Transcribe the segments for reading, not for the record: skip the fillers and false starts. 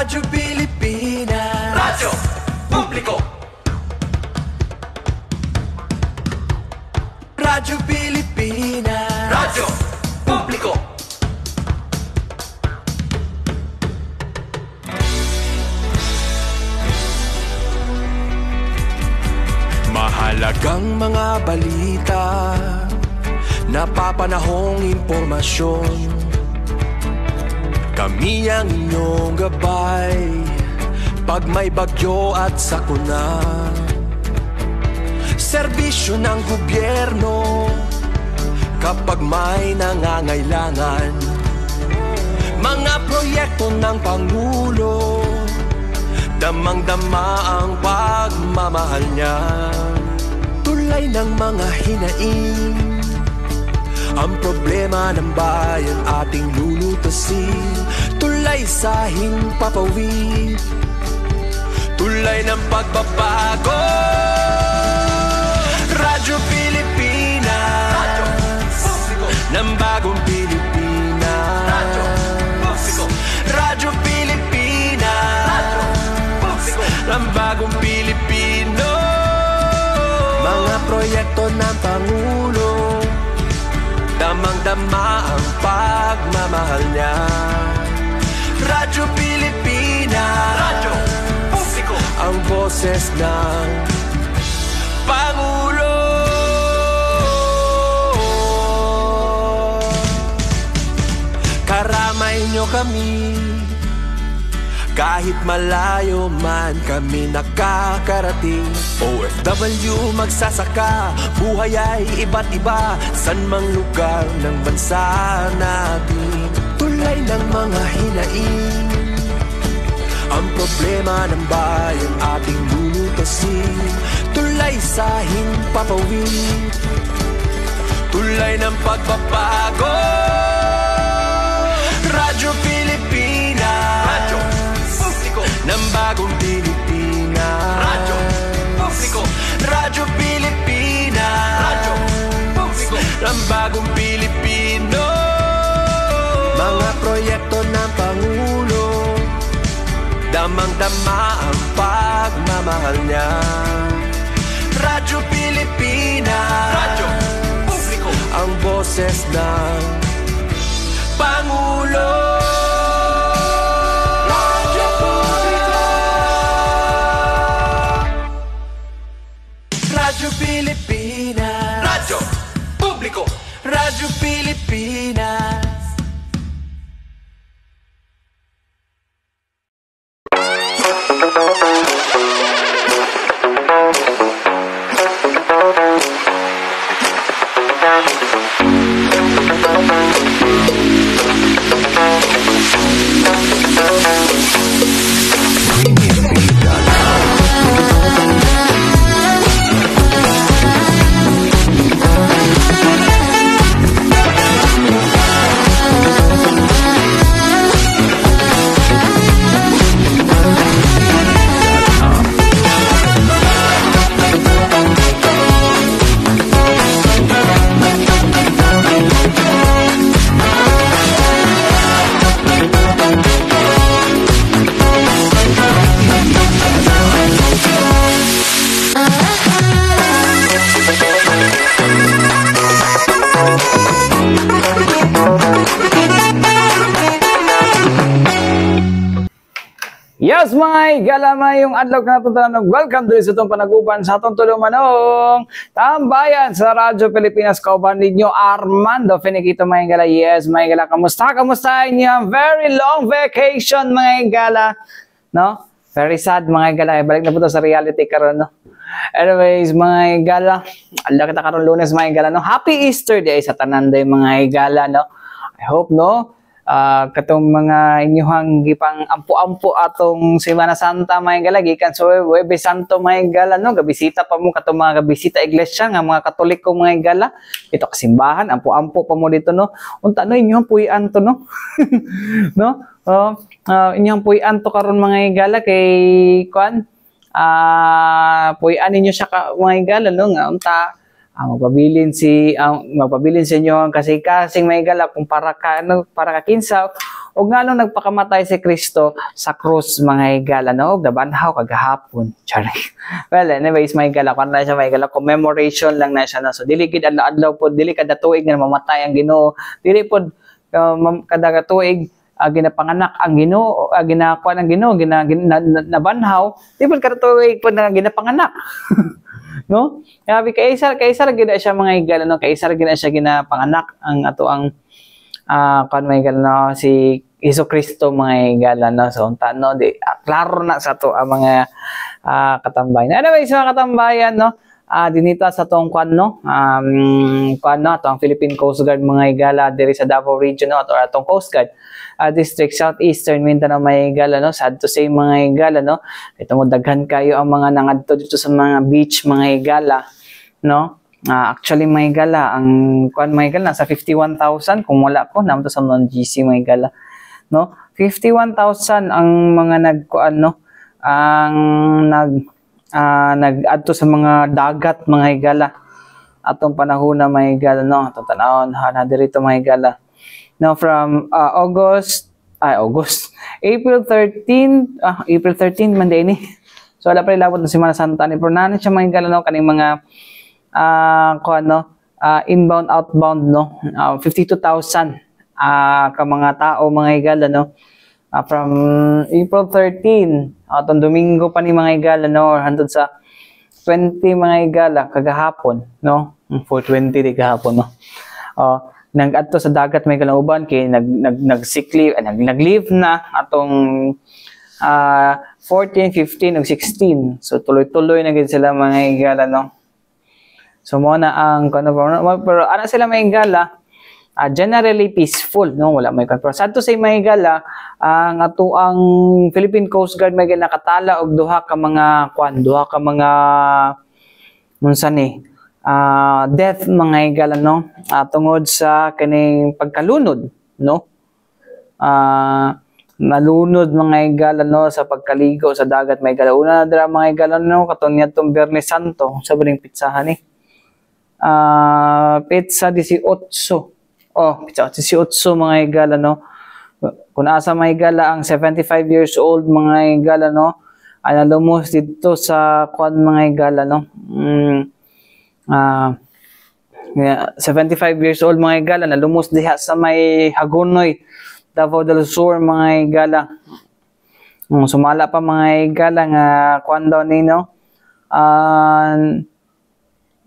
Radyo Pilipinas, Radyo Publiko. Radyo Pilipinas, Radyo Publiko. Mahalagang mga balita, napapanahong impormasyon. Kami ang inyong gabay pag may bagyo at sakuna. Serbisyo ng gobyerno kapag may nangangailangan. Mga proyekto ng Pangulo, damang-dama ang pagmamahal niya. Tulay ng mga hinaing, ang problema ng bayan ating lulutasin. Tulay sa himpapawid, tulay ng pagbabago. Radyo Pilipinas, Radyo Publiko. Ng bagong Pilipinas, Radyo Publiko. Radyo Pilipinas, Radyo Publiko. Ng bagong Pilipino. Mga proyekto ng Pangulo, damang-dama ang pagmamahal niya. Radyo Pilipinas, Radyo Publiko. Ang boses ng Pangulo. Karamay niyo kami, kahit malayo man kami nakakarating. OFW magsasaka, buhay ay iba't iba, san mang lugar ng bansa natin. Tulay ng mga hinaing, ang problema ng bayan ating lulutasin. Tulay sa himpapawid, tulay ng pagbabago. Radyo Pilipinas, Radyo Publiko. Ng bagong Pilipinas, Radyo Publiko. Radyo Pilipinas, Radyo Publiko. Ng bagong Pilipino. Mga proyekto ng Pangulo, damang-dama ang pagmamahal niya. Radyo Pilipinas, Radyo Publiko. Ang boses ng Pangulo. Radyo Publiko. Radyo Pilipinas, Radyo Publiko. Radyo Pilipinas. Yes, mga galamay, yung adlaw ka natuntanan. Welcome to sa itong panaguban sa itong tulumanong tambayan sa Radyo Pilipinas. Kauban ninyo, Armando Finiquito, mga gala. Yes, mga gala, kamusta? Kamusta inyo? Very long vacation, mga gala. No? Very sad, mga gala. Balik na po sa reality karon, no? Anyways, mga gala, adlaw kita karon Lunes, mga gala, no? Happy Easter Day sa Tananday, mga gala, no? I hope, no? Katong mga inyuhang gipang ampo-ampo atong Semana Santa, mga gala, gikan so Huwebes Santo, mga gala, no? Gabisita pa mo katong mga gabisita iglesia nga mga Katoliko, mga gala, ito kasimbahan, ampo-ampo pa mo dito, no? Unta no inyuhang puy-an to, no? No? Inyuhang puy-an to karon, mga gala, kay kuan puy-an ninyo siya mga gala, no? Nga unta magpabilin sa inyo ang kasing may gala kung para ka kinsa ug nganong nagpakamatay si Kristo sa krus mga higala no, ug nabanhaw kagahapon. Chari. Well, anyways mga higala, kung na siya mga higala, commemoration lang na siya na. So dili gid adlaw pod, dili kada tuig nga mamatay ang Ginoo. Dili pod kada tuig ginapanganak ang Ginoo, ginakuan ang Ginoo, nabanhaw. Di pod kada tuig pod nga ginapanganak. No? Sabi kaisar gina siya mga higala no, kaisar gina siya ginapanganak ang ato ang kan mga higala no, si Jesucristo mga higala no. So unta no, di klaro na sa to ang mga katambayan. Anyways mga katambayan no, dinita sa tong kwan no, atong Philippine Coast Guard mga higala diri sa Davao Region no, or atong Coast Guard District Southeastern Mindanao mga higala no. Sad to say mga higala no, ito mo daghan kayo ang mga nangadto dito sa mga beach mga higala no. Actually mga higala, ang kwan mga higala nasa 51,000 kung wala ko naman to sa non-GC mga higala no. 51,000 ang mga nagkuan no, ang nag-adto sa mga dagat mga higala atong panahon na mga higala no. Atong tanawon na dirito mga higala no, from April 13 man din ni. So wala pa ilabot na Semana Santa ni, pero nanan siya mga higala no, kaning mga inbound outbound no, 52,000 ka mga tao mga higala no, from April 13 atong Domingo pa ni mga higala no, or hantod sa 20 mga higala kagahapon no, 4:20 di kahapon no. Nag-adto sa dagat may kalauban kay nag-sick leave, nag-leave na atong 14, 15 ug 16. So tuloy-tuloy na gid sila mga higala no. So mo na ang pero ana sila mga higala generally peaceful no, wala may pero sadto say mga higala ang ato ang Philippine Coast Guard may nakatala og duha ka mga munsa ni death mga higala no, tungod sa kaning pagkalunod no, nalunod mga higala no sa pagkaligo sa dagat mga higala. Una na dira mga higala no, katong niadtong Biyernes Santo sa buning pitsahan ni pizza 18 pizza 18 mga higala no. Kung asa mga higala ang 75 years old mga higala no, lumos dito sa kwan mga higala no, 75 years old mga higala na lumos diha sa may Hagonoy, Davao del Sur mga higala. Sumala pa mga higala nga kwan daw ni no,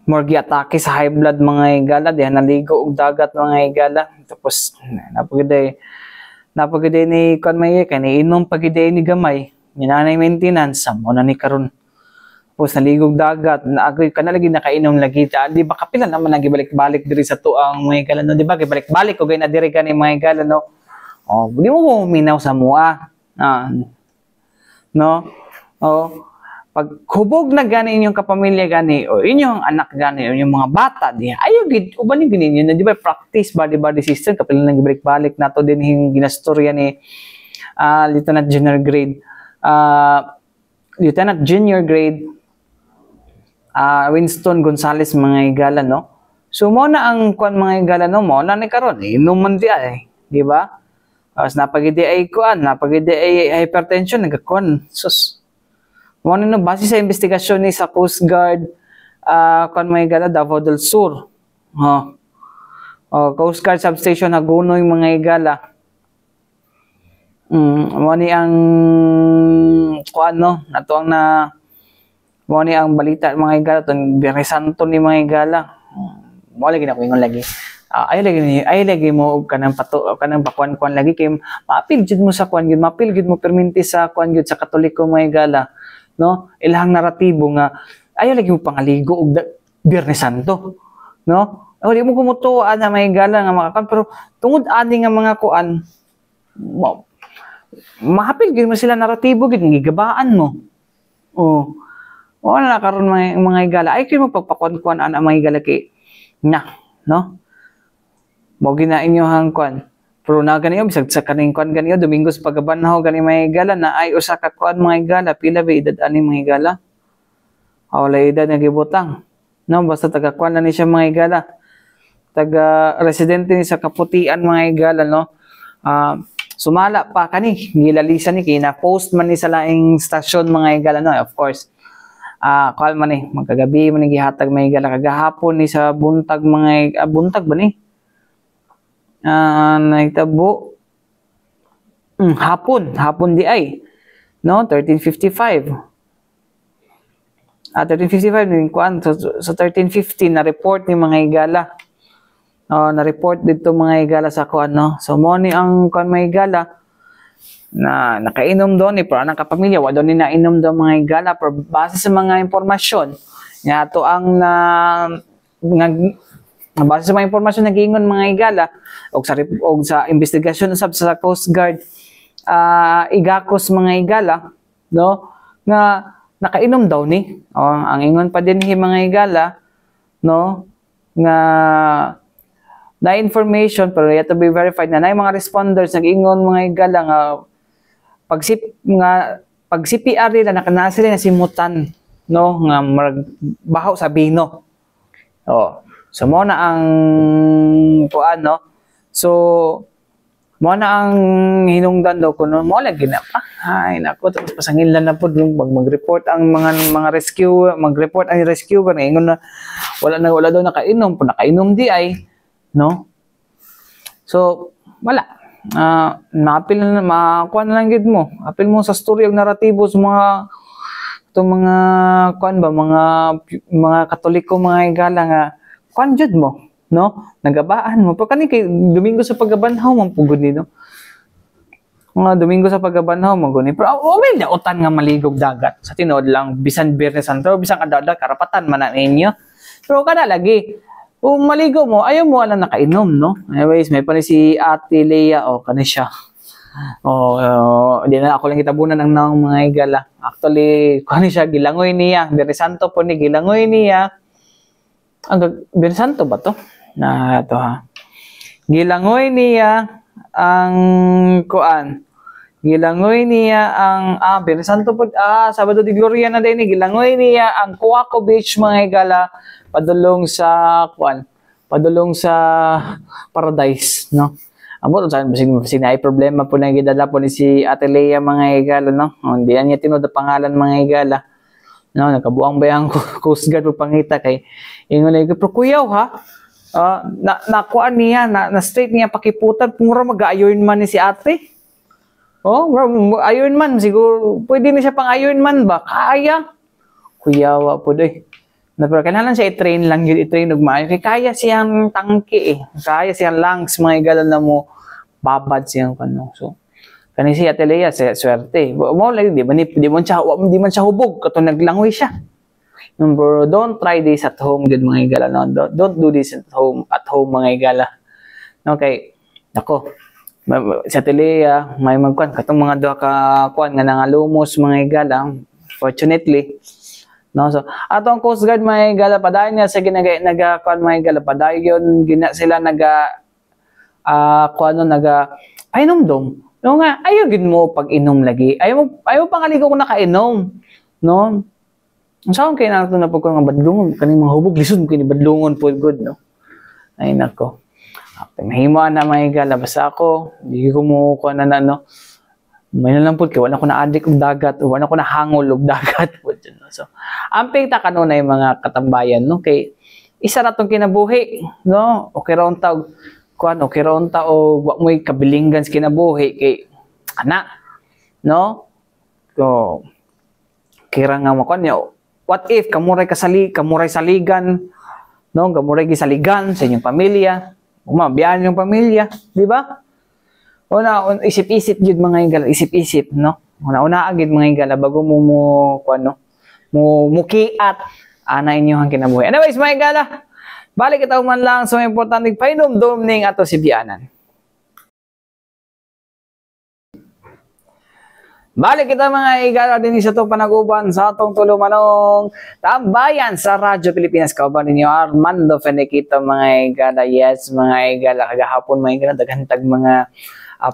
morgi atake sa high blood mga higala, diha naligo og dagat mga higala. Tapos napagide ni kwan may kay inom pagide ni gamay minanay maintenance mo na ni karon. Tapos naligog dagat, naagri ka na lagi nakainom lagi ta. Di ba kapila naman nagibalik-balik diri sa tuang mga higala no, di ba gibalik-balik ko gay na diri ka ni mga higala no. Di mo minaw sa mua. No? Pag hubog na gani inyong kapamilya gani o inyong anak gani o inyong mga bata di ayo gid uban ni gini na di ba practice body system kapila nang gibalik-balik nato din hing ginastorya ni Lieutenant Junior Grade Winston Gonzales mga higala no. So mo na ang kwan mga higala no, mo na ni karon inuman di ay, di ba? As napagidi ay kwan, napagidi ay hypertension nagakon. Sus. Mo na no, base sa investigasyon ni sa Coast Guard kwan mga higala Davao del Sur. Coast Guard Substation Hagonoy mga higala. Mo ni ang kwan no, nato ang mo ni ang balita mga higala tong Biyernes Santo ni mga higala. Mo lagi na ko ingon lagi. Ay lagi mo kanang bakwan-kwan lagi kay mapil jud mo sa kwan gyud, mapil gyud mo perminti sa kwan gyud sa Katoliko mga higala no. Ilahang naratibo nga ayo lagi mo pangaligo og Biyernes Santo no. Di mo kumutuan na mga higala nga makakan, pero tungod ani nga mga kuan mahapil gyud mo sila naratibo gyud gigabaan mo. Wala na karon mga higala ay kay magpagpakuan-kuan ana mga higala kay no. Mo gina inyohang kuan. Pero na ganiyo bisag sa kaning kuan ganiyo Domingo sa pagabanhaw gani mga higala na ay usa ka kuan mga higala pila ba edad ani mga higala? Wala edad nga gibutang. No, basta taga kuan na ni siya mga higala. Taga residente ni sa Kaputian mga higala no. sumala pa kani gilalisan ni kina post man ni sa laing stasyon mga higala no, of course. Call man ni magkagabi man ni gihatag mga higala kagahapon ni sa buntag mga buntag ba ni? Nagtabo hapon di ay no 13:55 13:55 din kuan so 13:15 na report ni mga higala na report dito mga higala sa kuan no, so mo ni ang kuan mga higala na nakainom doon ni para nakapamilya wa doon ni nainom daw mga higala pero base sa mga impormasyon nga to ang base sa mga impormasyon na giingon mga higala og sa investigasyon usab sa Coast Guard igakos mga higala no nga nakainom daw ni ang ingon pa din mga higala no nga na information pero yet to be verified na mga responders nag-ingon mga higala nga pag CPR nila nakana sila na simutan no nga bahaw sa bino so mo na ang kuan no, so mo na ang hinungdan daw kuno mo lagi na pa ay nako tapos pasangilan na pud mag-report ang mga rescue mag-report ang rescuer ingon na wala daw nakainom pud nakainom di ay no, so wala maapil na makuan lang gid mo apil mo sa story og naratibo sa mga itong mga kuan ba mga Katoliko mga higala nga kuan jud mo no nagabaan mo pero kani kay Domingo sa paggabanhaw man pugod ni no mga Domingo sa paggabanhaw man guni pero may dautan nga maligog dagat sa tinuod lang bisan Biyernes Santo bisan adada karapatan man na ninyo pero kada lagi kung maligo mo ayaw mo ala nakainom no, anyways may pa ni si Ate Lea kani siya di na ako lang kitabunan ng mga higala actually kani siya gilangoy niya Biyernes Santo po ni gilangoy niya ang Biyernes Santo ba to? Na to ha. Gilangoy niya ang kuan. Gilangoy niya ang Biyernes Santo po Sabado de Gloria na din gilangoy niya ang Coaco Beach mga higala padulong sa kuan. Padulong sa Paradise no. Amo sa bisig na ay problema po na gidala po ni si Ate Lea mga higala no. Hindi niya tinud pangalan mga higala. No, nakabuang bayang Coast Guard pangita kay ingon lagi pero kuyaw ha nakuan niya na straight niya pakiputan pura mag-iron man ni si ate iron man siguro pwede ni siya pang iron man ba kaya kuyawa po doy na pero kailangan siya i-train lang yun i-train og maayo kay kaya siyang tangke kaya siyang lungs mga igalan na mo babad siyang kano so kani si Ate Lea swerte mo lagi di man siya hubog kato naglangoy siya. Number, don't try this at home good mga higala no? Don't do this at home mga higala okay ako si Ate Lea may magkuan katong mga duha ka kuan nga nangalumos mga higala fortunately no so atong Coast Guard mga higala padayon niya sa naga-kuan mga higala padayon gina sila kuan painom-dom no nga ayaw gid mo pag inom lagi ayaw pangaligo kung nakainom no saan kay nato na pag nga badlungon kani mga hubog lisod kini badlungon po good no ay nako mahimo na mga higala basta ako di ko mo kuan na no may na lang po kay wala ko na adik og dagat o wala ko na hangol og dagat po no so amping ta kanunay mga katambayan no kay isa na tong kinabuhi no okay raon ta kuan okay raon ta o wa mo'y kabilinggan sa kinabuhi kay ana no so kira nga mo kanyo what if kamuray saligan no kamuray gisaligan sa inyong pamilya umabiyan yung pamilya di ba isip-isip jud mga higala isip-isip no una agid mga higala bago mo kuan no mukiat ana inyong kinabuhi anyways mga higala balik itaw man lang sa importante painom-dom ning ato si bianan. Balik kita mga higala din sa itong panaguban sa atong tulumanong tambayan sa Radyo Pilipinas. Kauban ninyo Armando Fenekito mga higala. Yes mga higala. Kagahapon mga higala. Daghantag mga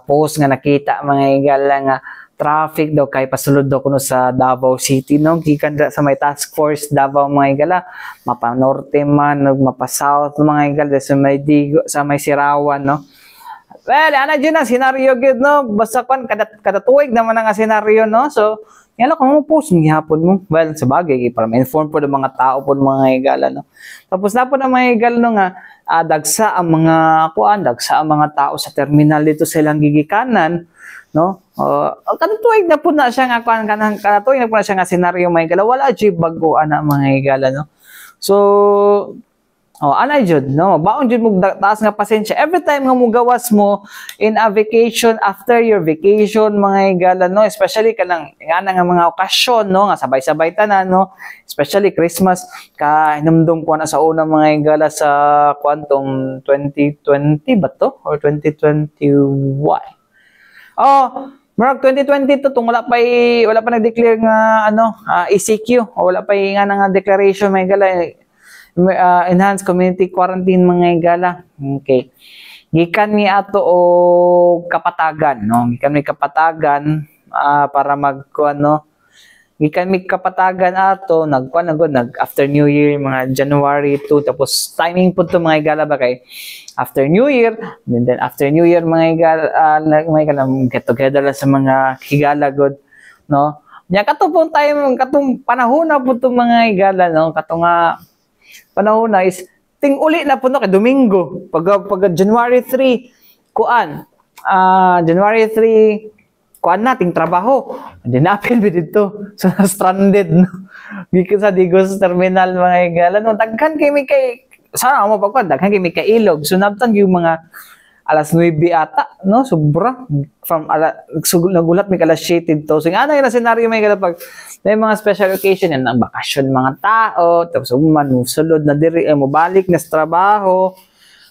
post nga nakita mga higala nga traffic daw kay pasulod daw kuno sa Davao City no gikan sa may task force Davao mga higala mapa norte man ug mapa south mga higala sa may Digo sa may Sirawan no Well, ana dyan ang senaryo gid no. Basta kan kada tuig naman ang senaryo no. So, yan lang kung mo post ng gihapon mo. Well, sa bagay para ma-inform po ng mga tao po mga higala no. Tapos na po na mga higala no nga dagsa ang mga dagsa ang mga tao sa terminal dito sa ilang gigikanan no. Kada tuig na po na siya nga kada tuig na po na siya nga senaryo mga higala. Wala jud bago ana mga higala no. So, ana jud no, baon jud mo taas nga pasensya every time nga mugawas mo in a vacation after your vacation mga higala no, especially kanang nga mga okasyon no nga sabay-sabay tanan no, especially Christmas ka hinumdum ko na sa una mga higala sa kwantong 2020 ba to or 2021. Marag 2022 tung wala pa nag-declare nga ECQ o wala pa nga nga declaration mga higala enhanced community quarantine mga higala. Okay. Gikan mi ato o kapatagan no. Gikan mi kapatagan para gikan mi kapatagan ato nag after New Year mga January 2 tapos timing pud to mga higala ba kay after New Year and then after New Year mga higala get together sa mga higala god no. Nya katong panahon na pud to mga higala no kato nga panahon na is ting uli na po no kay Domingo pag January 3 January 3 na ting trabaho dinapil bi dito so stranded no because sa Digos terminal mga higala no daghan kay sana mo daghan kay kay ilog so nabtang yung mga alas 9 ata no sobra from nagulat mi alas 7 to so ana yung senaryo may pag may mga special occasion yan ang bakasyon mga tao tapos sulod na diri mo balik na sa trabaho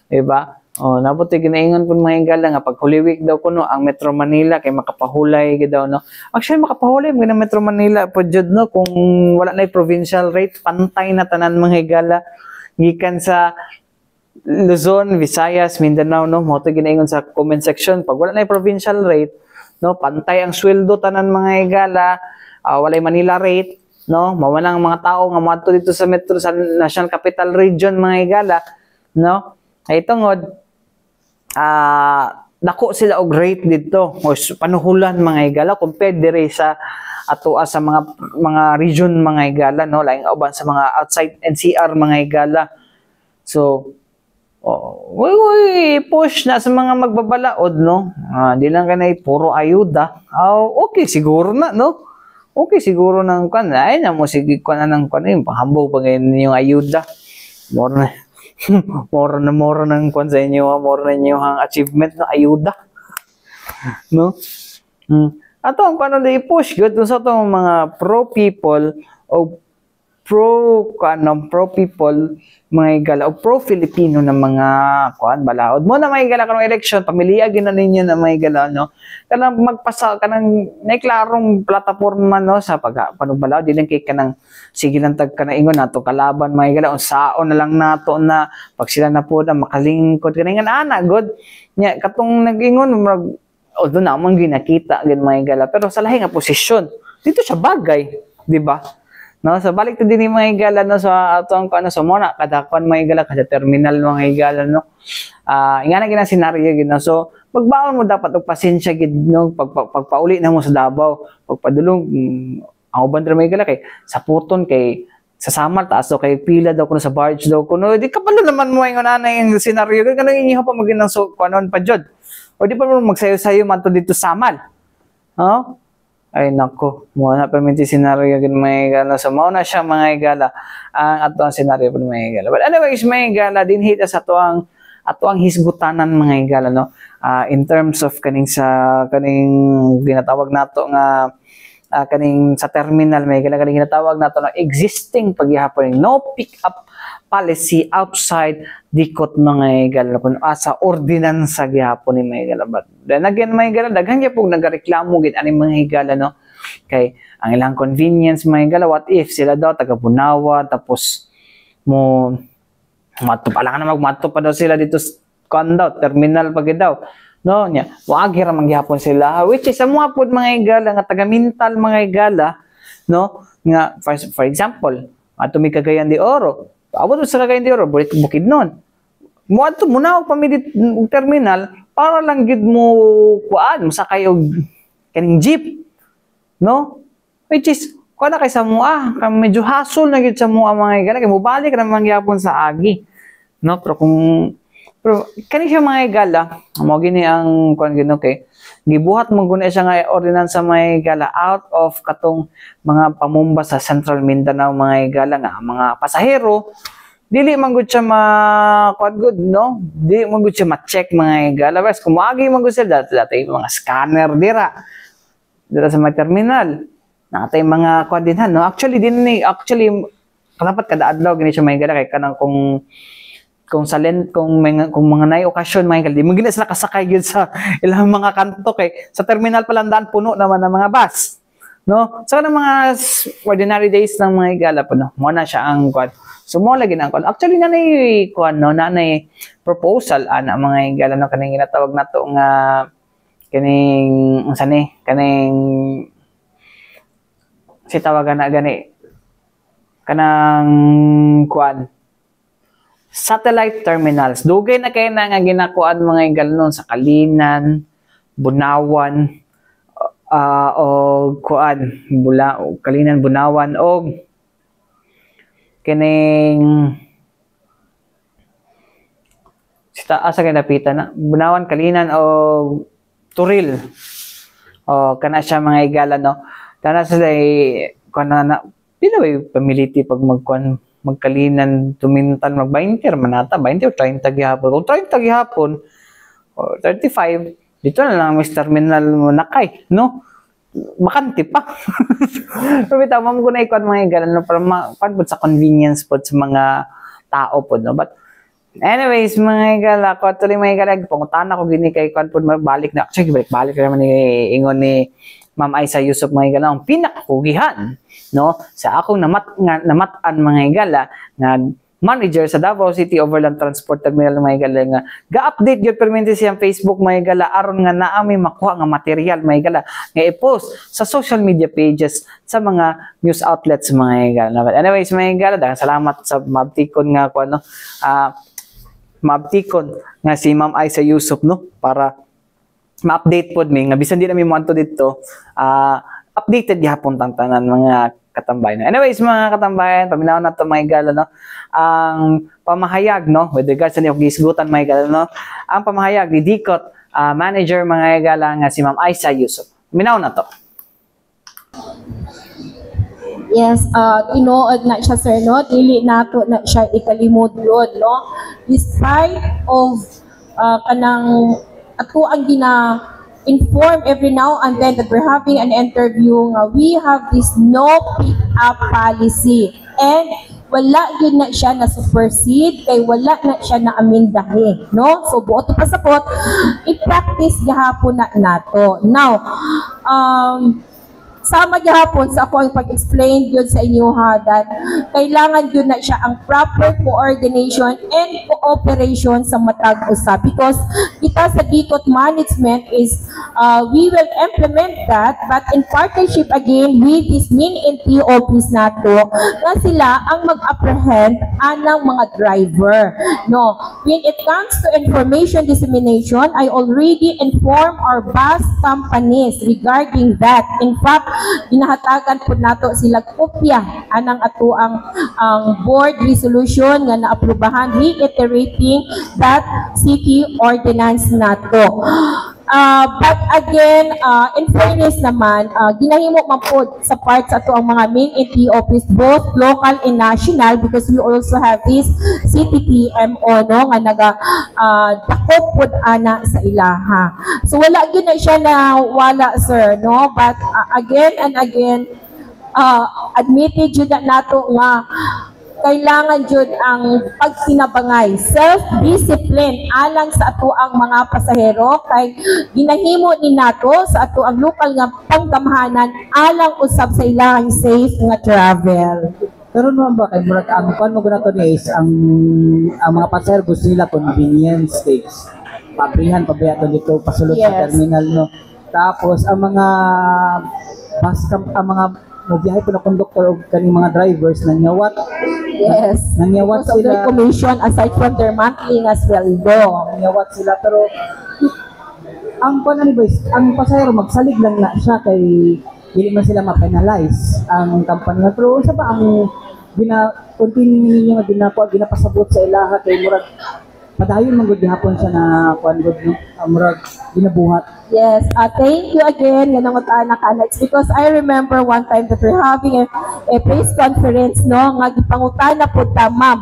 diba nabuti ginaingon pud mga higala nga pag Holy Week daw kuno ang Metro Manila kay makapahulay gid daw no actually makapahulay mo ng Metro Manila pud jud no kung wala na provincial rate pantay na tanan mga higala gikan sa Luzon, Visayas, Mindanao no mo to ginaingon sa comment section pag wala na provincial rate no pantay ang sweldo tanan mga higala walay Manila rate no mawalang mga tao nga moadto dito sa metro sa National Capital Region mga higala no ay tungod dako sila og rate dito o panuhulan mga higala compared dire sa sa mga region mga higala no laing uban sa mga outside NCR mga higala so push na sa mga magbabalaod no di lang kanay puro ayuda okay siguro na no okay siguro nang ay na mo sige kuan nang yung pahambog pa yung ayuda more nang kuan sa inyo more na inyo ang achievement no ayuda no ato ang kuan na i-push gud sa atong mga pro people o pro people mga higala o pro Filipino na mga balaod mo na mga higala kanang election pamilya gina ninyo na mga higala no kanang magpasa kanang naiklarong plataporma no sa panubalaod di lang kay kanang sige lang tag kanang ingon nato kalaban mga higala unsaon na lang nato na pag sila na po na makalingkod kanang ana god nya katong nag-ingon although namang ginakita gid mga higala pero sa lahi nga posisyon dito siya bagay di ba no so balik to din mga higala no sa atong sa mona kadakwan mga higala kada terminal mga higala no ingana gina senaryo gid no so magbaon mo dapat og pasensya gid no pagpauli na mo sa Davao pagpadulong ang uban ra mga higala kay sa puton kay sa Samar taas daw kay pila daw kuno sa barge daw kuno di kapalo naman mo ingon ana yung senaryo gid kanang inyo pa magin so kunon pa jud o di pa mo magsayo-sayo man to dito sa Samal ay nako mo na perminti senaryo gid may higala so mao na siya mga higala ang ato ang senaryo pud mga higala but anyways mga higala dinhi sa ato ang hisgutanan mga higala no in terms of kaning ginatawag nato nga kaning sa terminal may kaning ginatawag nato na existing paghihapon no pick up policy outside dikot mga higala kun sa ordinansa gihapon ni mga higala but then again mga higala daghan gyud pug nagareklamo gid ani mga higala no kay ang ilang convenience mga higala what if sila daw taga Bunawa tapos mo matto pa lang na magmatto pa daw sila dito daw terminal pag daw no nya wag hira manggihapon sila which is amo pod mga higala nga taga Mintal mga higala no nga for example ato mi Cagayan de Oro abot sa Cagayan de Oro Bukidnon mo ato muna og pamili terminal para lang gid mo kuan sa kayo kaning jeep, no? Which is kuan na kay sa mua, medyo hassle na gid sa mua mga igala kay mobalik naman gyapon sa agi, no? Pero kani siya mga igala, mo gini ang kuan gid okay. Gibuhat mo guna siya nga ordinansa mga igala out of katong mga pamumba sa Central Mindanao mga igala nga mga pasahero dili man gud siya ma-quad good, no? Dili man gud siya ma-check mga igala. Bas kung maagi man gud sila dati mga scanner dira sa mga terminal. Natay mga quad dinhan, no? Actually dapat kada adlaw gini siya mga igala kay kanang kung mga nay okasyon mga igala, di mo gina sila kasakay gyud sa ilang mga kanto kay sa terminal palandaan puno naman ng mga bus, no? So kanang mga ordinary days ng mga igala po, no? Mo na siya ang quad. So mo lagi nang kon. Actually nanay kuan no, nanay proposal ana mga igala no kaning ginatawag nato nga kaning unsa ni kaning si tawagan na gani kanang kuan satellite terminals. Dugay na kay na nga ginakuan mga igala no sa Kalinan, Bunawan o kuan Kalinan, Bunawan o kining asa kay napitan na Bunawan, Kalinan o Turil o kana siya mga igala no kana sila kana na pila way pamiliti pag magkalinan tumintan mag 20 manata 20 o 30 gihapon o 30 gihapon o 35 dito na lang Mr. Terminal mo nakay no bakante pa. Pero tama mo ko na ikon mga igala no para pagpud sa convenience pod sa mga tao pod no. But anyways mga igala ko tuloy mga igala pangutan ako gini kay kon pod balik na actually balik naman ni ingon ni Ma'am Aisa Yusuf mga igala ang pinakakugihan no sa akong namatan mga igala nga manager sa Davao City Overland Transport Terminal mga igala nga ga-update gyud permente siyang Facebook mga igala aron nga naami makuha nga material mga igala nga i-post sa social media pages sa mga news outlets mga igala. Anyways mga igala daghang salamat sa mabtikon nga kuno mabtikon nga si Ma'am Aisa Yusuf no para ma-update pod mi nga bisan di na mi moadto dito updated gihapon tang tanan mga katambayan. Anyways, mga katambayan, paminaw na ito mga igala, no? Ang pamahayag, no? With regards sa niyong gisgutan, mga igala, no? Ang pamahayag ni Dicot, manager, mga igala, nga si Ma'am Aisa Yusuf. Paminaw na to. Yes, tinuod na siya, sir, no? Dili nato na siya ikalimod yun, no? Despite of kanang ato ang inform every now and then that we're having an interview we have this no pick up policy and wala yun na siya na supersede kay wala na siya na amindahe no so buot pa sapot i-practice gahapon na nato now sama gihapon sa ako ang pag-explain yun sa inyo ha that kailangan yun na siya ang proper coordination and cooperation sa matag usab because kita sa Dicot management is we will implement that but in partnership again with this MinNT office nato na sila ang mag-apprehend anang mga driver no when it comes to information dissemination I already informed our bus companies regarding that in fact ginahatagan po nato sila kopya anang ato ang board resolution nga naaprubahan reiterating that city ordinance nato. But again, in fairness naman, ginahimo man po sa part sa ato ang mga MinNT office, both local and national because we also have this CTTMO no, nga dakop po ana sa ilaha. So wala yun na siya na wala sir, no? But again and again, admitted yun na nato nga kailangan jud ang pagsinabangay, self-discipline alang sa ato ang mga pasahero kay ginahimo ni nato sa ato ang lokal nga panggamhanan alang usab sa ilang safe nga travel. Pero naman ba kay murag ang kuan mo ganato ni is ang mga pasahero gusto nila convenience stays. Pabrihan pabiyato dito pasulod sa terminal no. Tapos ang mga Magbiyahe po na conductor o kaning mga drivers nanyawat. Yes. Nanyawat Because of their sila. commission aside from their monthly as well. Nanyawat sila pero ang ni boys, ang pasahero magsalig lang na siya kay dili man sila ma-penalize ang company. Pero unsa ba ang continue ninyo nga ginapasabot sa ilaha kay murag padayon man gud gihapon siya na kuan gud no, murag ginabuhat. Yes, thank you again. Yan ang anak. It's because I remember one time that we're having a press conference, no, nga gipangutana po ta, ma'am,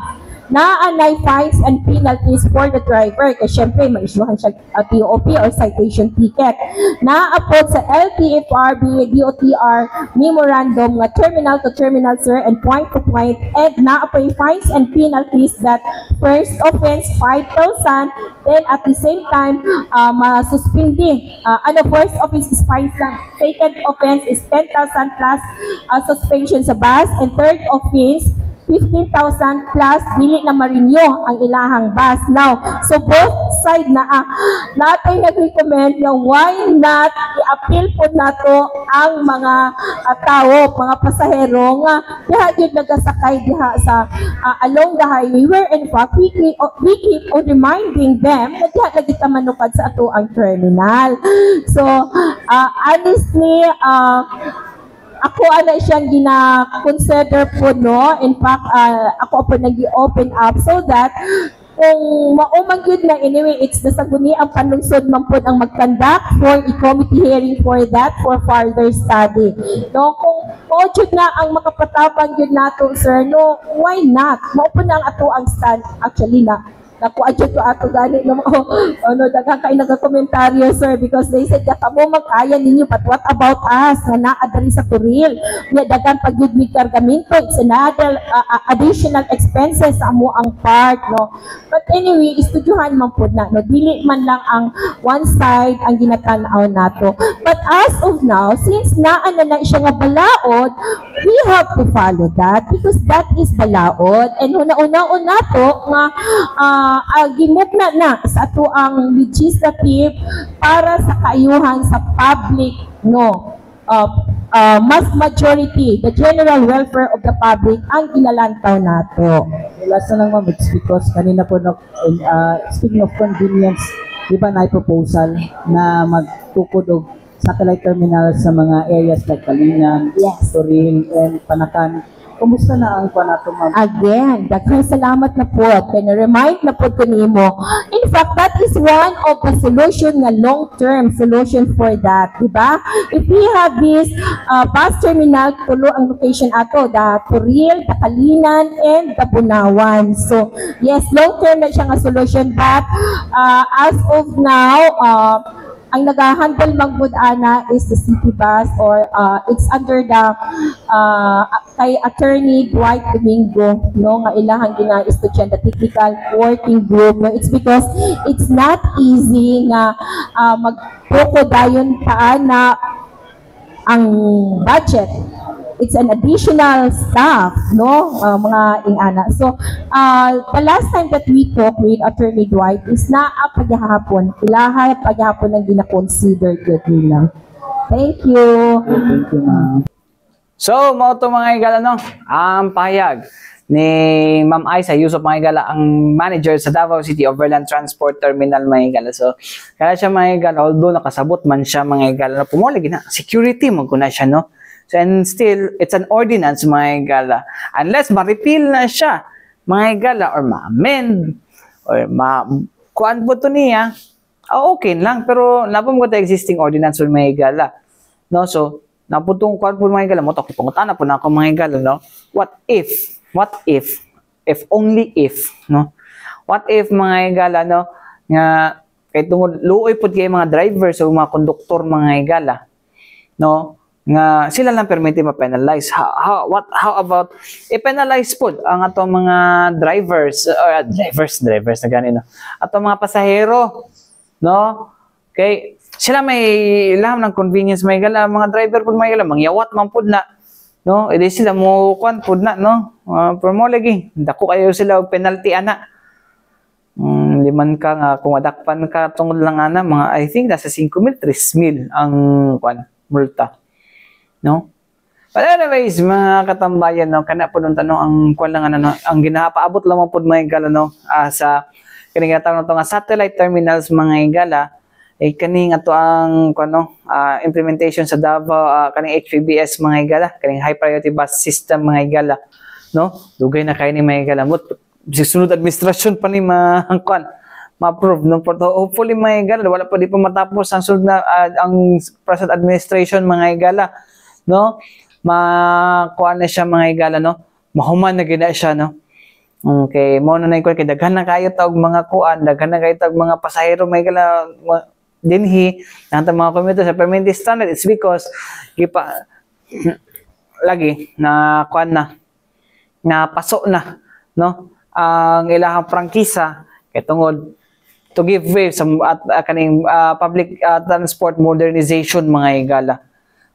naanay fines and penalties for the driver. Kasi syempre, ma-issuehan siya TOP or citation ticket. Naapod sa LTFRB, DOTR, memorandum nga terminal to terminal, sir, and point to point, and naapod fines and penalties that first offense, 5,000, then at the same time, masuspindi. First offense is fines lang. Second offense is 10,000 plus suspension sa bus, and third offense, 15,000 plus dili na ma-renew ang ilahang bus. Now, so both side na natin nag-recommend na why not i-appeal po nato ang mga tao, mga pasahero nga diha gyud nagasakay diha sa along the highway where in fact we keep on reminding them na diha lagi ta manupad sa ato ang terminal. So, honestly, ako ana siyang gina-consider po, no. In fact, ako po nag-open up so that kung maumang yun na anyway, it's the saguni ang panlungsod man po ang mag-conduct for a committee hearing for that for further study. No, kung jud na ang makapatapang yun nato, sir, no, why not? Mao po na ang ato ang stand actually na naku adjud ko ato gani no daghang kay nagakomentaryo, sir, because they said that kamo magkaya ninyo, but what about us na naadari sa Kuril nga daghang pagyud mig kargamento, it's another additional expenses sa amo ang part, no. But anyway, istudyuhan man pud na, no, dili man lang ang one side ang ginatan-aw nato. But as of now, since naa na siya nga balaod, we have to follow that because that is balaod, and una-una to nga gimugna na sa ato ang legislative para sa kaayuhan sa public, no, mass majority, the general welfare of the public ang ilalantaw nato. Last na lang ma'am, it's because kanina po speaking of convenience, di ba na proposal na magtukod og satellite terminal sa mga areas like Kalinan, Yes. Toril, and Panakan. Kumusta na ang panato, ma'am? Again, daghang salamat na po. Remind na po ko nimo. In fact, that is one of the solution na long-term solution for that, di ba? If we have this bus terminal, tulo ang location ato, the Toril, the Kalinan, and the Bunawan. So, yes, long-term na siya nga solution, but as of now, ang nag-handle Manggod-ana is the city bus, or it's under the kay Attorney Dwight Domingo, no, nga ilahang gina-estudyan, the technical working group. No? It's because it's not easy nga magpokodayon pa na ang budget. It's an additional staff, no, mga ingana. So, the last time that we talked with Attorney Dwight is na paghapon, ilahay paghapon ang gina-consider ko nila. Thank you. Thank you, ma'am. So, mao to mga igala, no, ang pahayag ni Ma'am Aiza Yusuf mga igala, ang manager sa Davao City Overland Transport Terminal mga igala. So, kaya siya mga igala, although nakasabot man siya mga igala, pumuli na security magkuna siya, no. So, and still, it's an ordinance, mga igala. Unless ma-repeal na siya, mga igala, or ma-amend, or kuan po to niya, okay lang. Pero, napam ko existing ordinance, mga igala. No? So, naputong kuan po, mga igala, mo ito, pangutana po na ako, mga igala, no? What if, only if, no? What if, mga igala, no? Nga, kahit luoy po kayo mga drivers o mga konduktor, mga igala, no? Nga sila lang permiti ma-penalize. How about i-penalize po ang atong mga drivers na ganito, atong mga pasahero, no? Okay, sila may ilham ng convenience, may gala mga driver pud may gala mangyawat man pud na, no? Edi sila mo kwan pud na, no? Pero mo lagi dako kayo sila og penalty ana. Liman ka nga kung adakpan ka tungod lang ana, mga I think nasa 5,000 3,000 ang kwan multa. No? But anyways, mga katambayan, no, kana po nung tanong ang kwan lang ano, ang ginapaabot lamang po mga higala no, sa kaning tawag nga satellite terminals mga higala eh kaning ato ang kuno implementation sa Davao kaning HPBS mga higala, kaning high priority bus system mga higala, no? Dugay na kay ni mga higala mo sunod administrasyon pa ni kuan ma-approve no, hopefully mga higala wala pa di pa matapos ang sunod na ang present administration mga higala, no? Makuha na siya mga higala, no? Mahuman na gina siya, no? Okay, mo na nang kay daghan na kayo tawag mga kuan, daghan na kayo tawag mga pasahero mga higala dinhi nang mga commuter sa permanent standard. It's because gipa lagi na kuan na paso na, no? Ang ilahang prangkisa kay tungod to give way sa kaning public transport modernization mga higala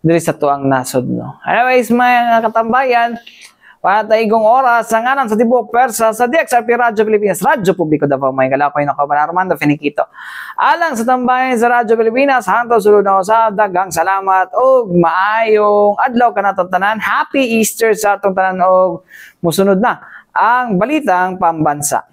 diri sa tuang nasod, no. Anyways, mga katambayan, para taigong oras sa ngalan sa Tibuok Persa sa DXRP Radyo Pilipinas, Radyo Publiko Davao, mga higala ko yung Armando Finiquito. Alang sa tambayan sa Radyo Pilipinas, hanto sulod na sa daghang salamat o maayong adlaw kanatong tanan. Happy Easter sa atong tanan o musunod na ang balitang pambansa.